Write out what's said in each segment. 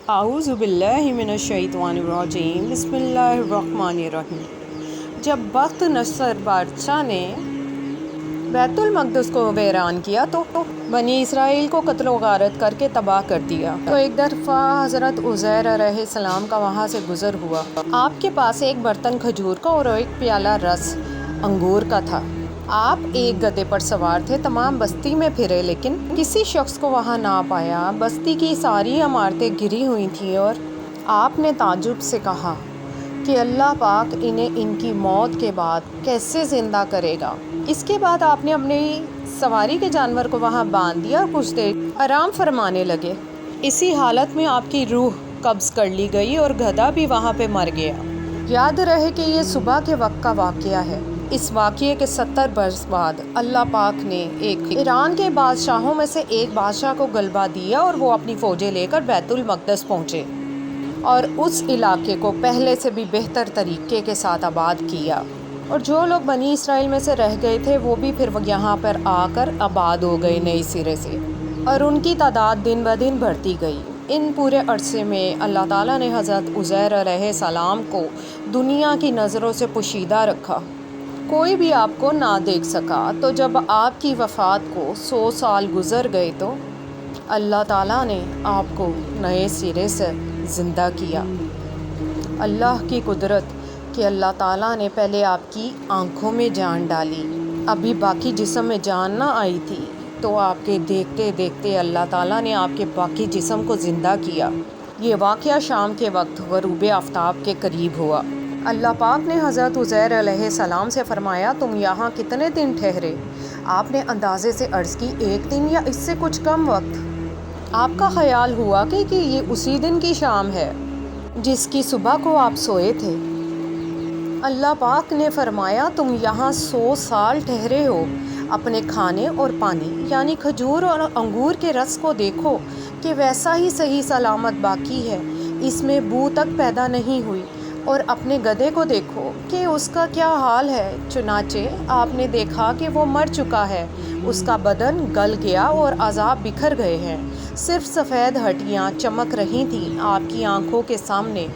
اعوذ باللہ من الشیطان الرجیم بسم اللہ الرحمن الرحیم۔ جب بخت نصر بادشاہ نے بیت المقدس کو ویران کیا تو بنی اسرائیل کو قتل و غارت کر کے تباہ کر دیا، تو ایک دفعہ حضرت عزیر علیہ السلام کا وہاں سے گزر ہوا۔ آپ کے پاس ایک برتن کھجور کا اور ایک پیالہ رس انگور کا تھا۔ آپ ایک گدھے پر سوار تھے، تمام بستی میں پھرے لیکن کسی شخص کو وہاں نہ پایا۔ بستی کی ساری عمارتیں گری ہوئی تھیں اور آپ نے تعجب سے کہا کہ اللہ پاک انہیں ان کی موت کے بعد کیسے زندہ کرے گا۔ اس کے بعد آپ نے اپنی سواری کے جانور کو وہاں باندھ دیا اور کچھ دیر آرام فرمانے لگے۔ اسی حالت میں آپ کی روح قبض کر لی گئی اور گدھا بھی وہاں پہ مر گیا۔ یاد رہے کہ یہ صبح کے وقت کا واقعہ ہے۔ اس واقعے کے 70 برس بعد اللہ پاک نے ایران کے بادشاہوں میں سے ایک بادشاہ کو غلبہ دیا اور وہ اپنی فوجیں لے کر بیت المقدس پہنچے اور اس علاقے کو پہلے سے بھی بہتر طریقے کے ساتھ آباد کیا، اور جو لوگ بنی اسرائیل میں سے رہ گئے تھے وہ بھی پھر یہاں پر آ کر آباد ہو گئے نئے سرے سے، اور ان کی تعداد دن بدن بڑھتی گئی۔ ان پورے عرصے میں اللہ تعالیٰ نے حضرت عزیر علیہ السلام کو دنیا کی نظروں سے پوشیدہ رکھا، کوئی بھی آپ کو نہ دیکھ سکا۔ تو جب آپ کی وفات کو 100 سال گزر گئے تو اللہ تعالیٰ نے آپ کو نئے سرے سے زندہ کیا۔ اللہ کی قدرت کہ اللہ تعالیٰ نے پہلے آپ کی آنکھوں میں جان ڈالی، ابھی باقی جسم میں جان نہ آئی تھی، تو آپ کے دیکھتے دیکھتے اللہ تعالیٰ نے آپ کے باقی جسم کو زندہ کیا۔ یہ واقعہ شام کے وقت غروب آفتاب کے قریب ہوا۔ اللہ پاک نے حضرت عزیر علیہ السلام سے فرمایا، تم یہاں کتنے دن ٹھہرے؟ آپ نے اندازے سے عرض کی، 1 دن یا اس سے کچھ کم وقت۔ آپ کا خیال ہوا کہ یہ اسی دن کی شام ہے جس کی صبح کو آپ سوئے تھے۔ اللہ پاک نے فرمایا، تم یہاں 100 سال ٹھہرے ہو، اپنے کھانے اور پانی یعنی کھجور اور انگور کے رس کو دیکھو کہ ویسا ہی صحیح سلامت باقی ہے، اس میں بو تک پیدا نہیں ہوئی، اور اپنے گدھے کو دیکھو کہ اس کا کیا حال ہے۔ چنانچہ آپ نے دیکھا کہ وہ مر چکا ہے، اس کا بدن گل گیا اور اعضاء بکھر گئے ہیں، صرف سفید ہڈیاں چمک رہی تھیں۔ آپ کی آنکھوں کے سامنے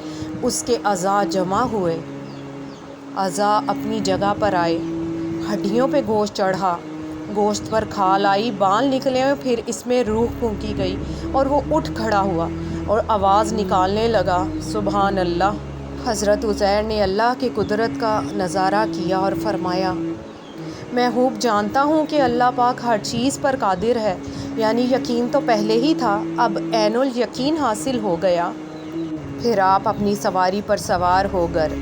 اس کے اعضاء جمع ہوئے، اعضاء اپنی جگہ پر آئے، ہڈیوں پہ گوشت چڑھا، گوشت پر کھال آئی، بال نکلے، پھر اس میں روح پھونکی گئی اور وہ اٹھ کھڑا ہوا اور آواز نکالنے لگا، سبحان اللہ۔ حضرت عزیر نے اللہ کی قدرت کا نظارہ کیا اور فرمایا، میں خوب جانتا ہوں کہ اللہ پاک ہر چیز پر قادر ہے، یعنی یقین تو پہلے ہی تھا، اب عین الیقین حاصل ہو گیا۔ پھر آپ اپنی سواری پر سوار ہو کر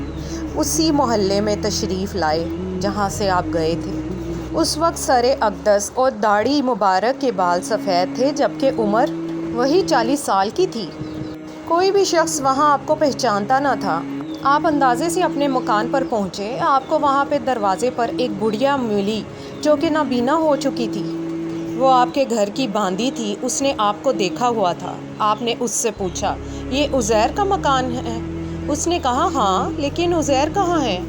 اسی محلے میں تشریف لائے جہاں سے آپ گئے تھے۔ اس وقت سر اقدس اور داڑھی مبارک کے بال سفید تھے، جبکہ عمر وہی 40 سال کی تھی۔ کوئی بھی شخص وہاں آپ کو پہچانتا نہ تھا۔ آپ اندازے سے اپنے مکان پر پہنچے۔ آپ کو وہاں پہ دروازے پر ایک بڑھیا ملی جو کہ نابینا ہو چکی تھی، وہ آپ کے گھر کی باندھی تھی۔ اس نے آپ کو دیکھا ہوا تھا۔ آپ نے اس سے پوچھا، یہ عزیر کا مکان ہے؟ اس نے کہا، ہاں، لیکن عزیر کہاں ہے؟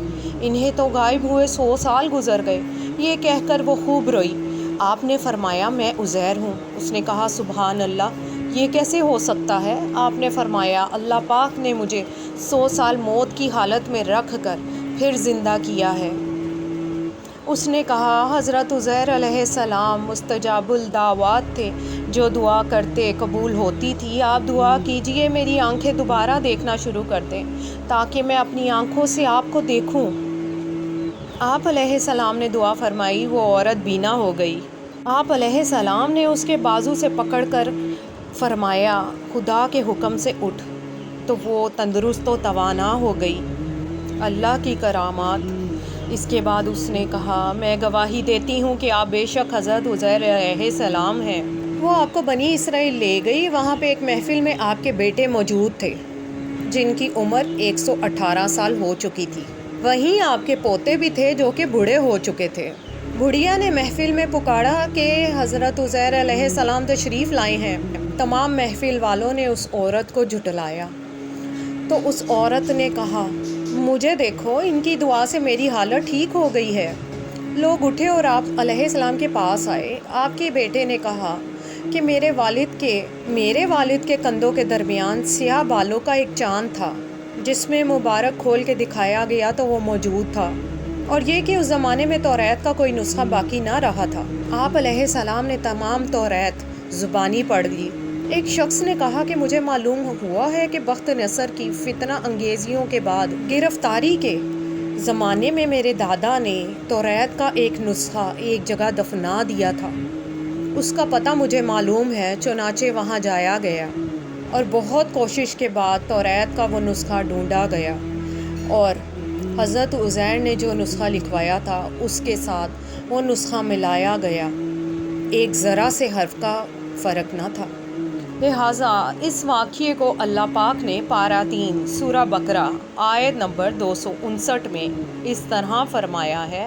انہیں تو غائب ہوئے 100 سال گزر گئے۔ یہ کہہ کر وہ خوب روئی۔ آپ نے فرمایا، میں عزیر ہوں۔ اس نے کہا، سبحان اللہ، یہ کیسے ہو سکتا ہے؟ آپ نے فرمایا، اللہ پاک نے مجھے 100 سال موت کی حالت میں رکھ کر پھر زندہ کیا ہے۔ اس نے کہا، حضرت عزیر علیہ السلام مستجاب الدعوات تھے، جو دعا کرتے قبول ہوتی تھی۔ آپ دعا کیجئے میری آنکھیں دوبارہ دیکھنا شروع کر دیں تاکہ میں اپنی آنکھوں سے آپ کو دیکھوں۔ آپ علیہ السلام نے دعا فرمائی، وہ عورت بینا ہو گئی۔ آپ علیہ السلام نے اس کے بازو سے پکڑ کر فرمایا، خدا کے حکم سے اٹھ، تو وہ تندرست و توانا ہو گئی۔ اللہ کی کرامات۔ اس کے بعد اس نے کہا، میں گواہی دیتی ہوں کہ آپ بے شک حضرت عزیر علیہ السلام ہیں۔ وہ آپ کو بنی اسرائیل لے گئی۔ وہاں پہ ایک محفل میں آپ کے بیٹے موجود تھے جن کی عمر 118 سال ہو چکی تھی۔ وہیں آپ کے پوتے بھی تھے جو کہ بوڑھے ہو چکے تھے۔ بڑھیا نے محفل میں پکارا کہ حضرت عزیر علیہ السلام تشریف لائے ہیں۔ تمام محفل والوں نے اس عورت کو جھٹلایا، تو اس عورت نے کہا، مجھے دیکھو، ان کی دعا سے میری حالت ٹھیک ہو گئی ہے۔ لوگ اٹھے اور آپ علیہ السلام کے پاس آئے۔ آپ کے بیٹے نے کہا کہ میرے والد کے کندھوں کے درمیان سیاہ بالوں کا ایک چاند تھا جس میں مبارک کھول کے دکھایا گیا تو وہ موجود تھا، اور یہ کہ اس زمانے میں توریت کا کوئی نسخہ باقی نہ رہا تھا۔ آپ علیہ السلام نے تمام توریت زبانی پڑھ لی۔ ایک شخص نے کہا کہ مجھے معلوم ہوا ہے کہ بخت نصر کی فتنہ انگیزیوں کے بعد گرفتاری کے زمانے میں میرے دادا نے توریت کا ایک نسخہ ایک جگہ دفنا دیا تھا۔ اس کا پتہ مجھے معلوم ہے، چنانچہ وہاں جایا گیا اور بہت کوشش کے بعد توریت کا وہ نسخہ ڈھونڈا گیا، اور حضرت عزیر نے جو نسخہ لکھوایا تھا اس کے ساتھ وہ نسخہ ملایا گیا، ایک ذرا سے حرف کا فرق نہ تھا۔ لہٰذا اس واقعے کو اللہ پاک نے پارہ 3 سورہ بقرہ آیت نمبر 259 میں اس طرح فرمایا ہے۔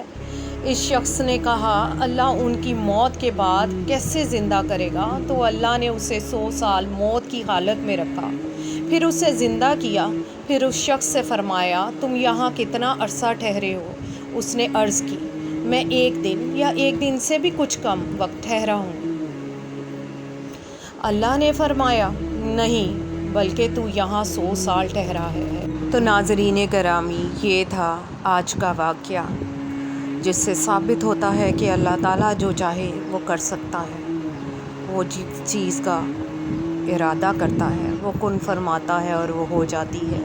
اس شخص نے کہا اللہ ان کی موت کے بعد کیسے زندہ کرے گا؟ تو اللہ نے اسے 100 سال موت کی حالت میں رکھا، پھر اسے زندہ کیا، پھر اس شخص سے فرمایا تم یہاں کتنا عرصہ ٹھہرے ہو؟ اس نے عرض کی میں 1 دن یا 1 دن سے بھی کچھ کم وقت ٹھہرا ہوں۔ اللہ نے فرمایا نہیں، بلکہ تو یہاں 100 سال ٹھہرا ہے۔ تو ناظرین گرامی، یہ تھا آج کا واقعہ، جس سے ثابت ہوتا ہے کہ اللہ تعالیٰ جو چاہے وہ کر سکتا ہے، وہ جس چیز کا ارادہ کرتا ہے وہ کن فرماتا ہے اور وہ ہو جاتی ہے۔